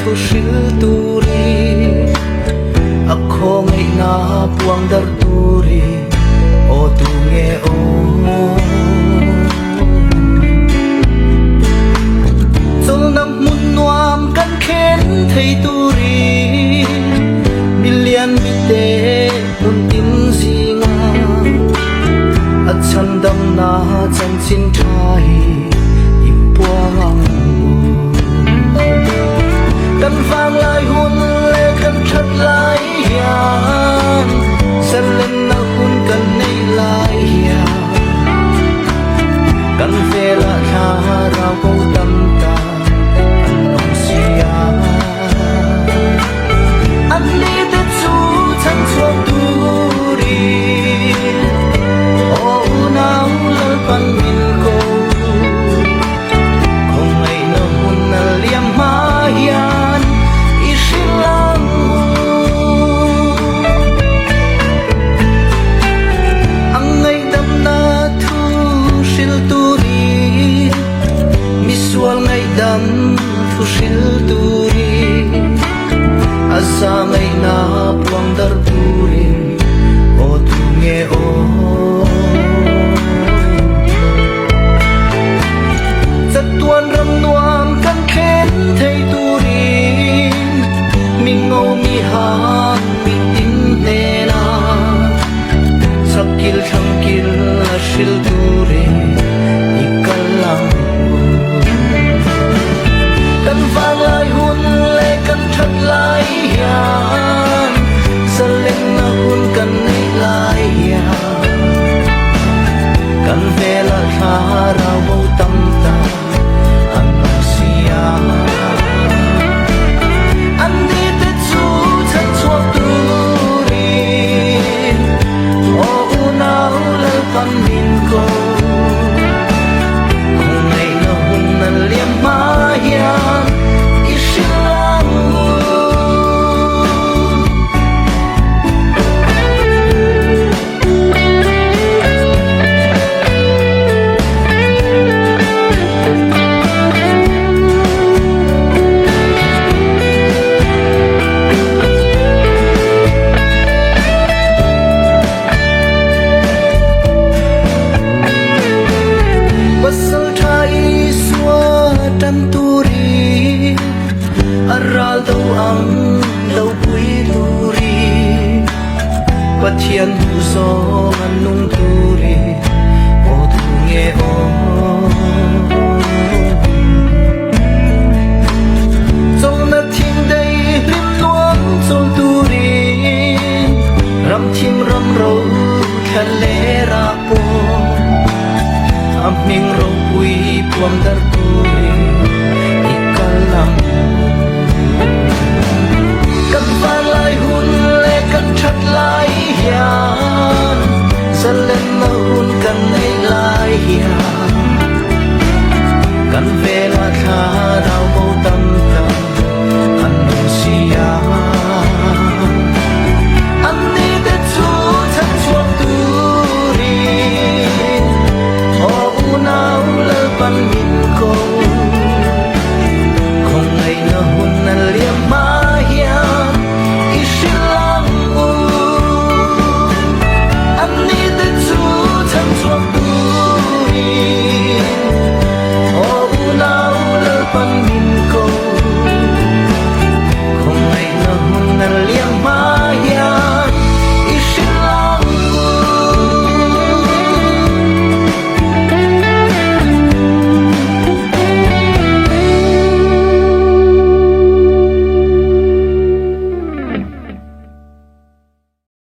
thu sil turi akho ngai na puang dar turi o tu nge o chol nam mun nuam kan khen thei turi million bite mun tin singa achan dam na chan chin thai ipuang kan vang lai hun le kan that lai hian san len na hun kan nei lai hian kan vela tha ra ko tam ta an ong sia an ni te chu chan chuak tu ri o nau lal pan min ko không ai na hun na liam ma hian dam thu sil turi asa ngai na puang dar turi o tu nge o tuan ram nuam kan khen thei turi mi ngau mi hang mi tin ne na sakil thangkil la sil turi ikalang kan vang lai hun le kan that lai hian sa leng na hun kan nei lai hian kan vela tha ra bo tam ta an sia an ni te chu chan chuak tu ri o nau le pan min ko không ngày na hun na liam ma hian aral đâu ang đâu quý turi pathian hu so anung turi o tu nge o chol na thing dei rim luang chol turi ram thim ram ro khale ra po aming ro pui puam dar turi ikalang kan vang lai hun le kan that lai hian san len na hun kan nei lai hian kan vela tha rau bo tam ta an sia an ni te chu chan chuak tu ri o nau le pan min ko không ngày na hun na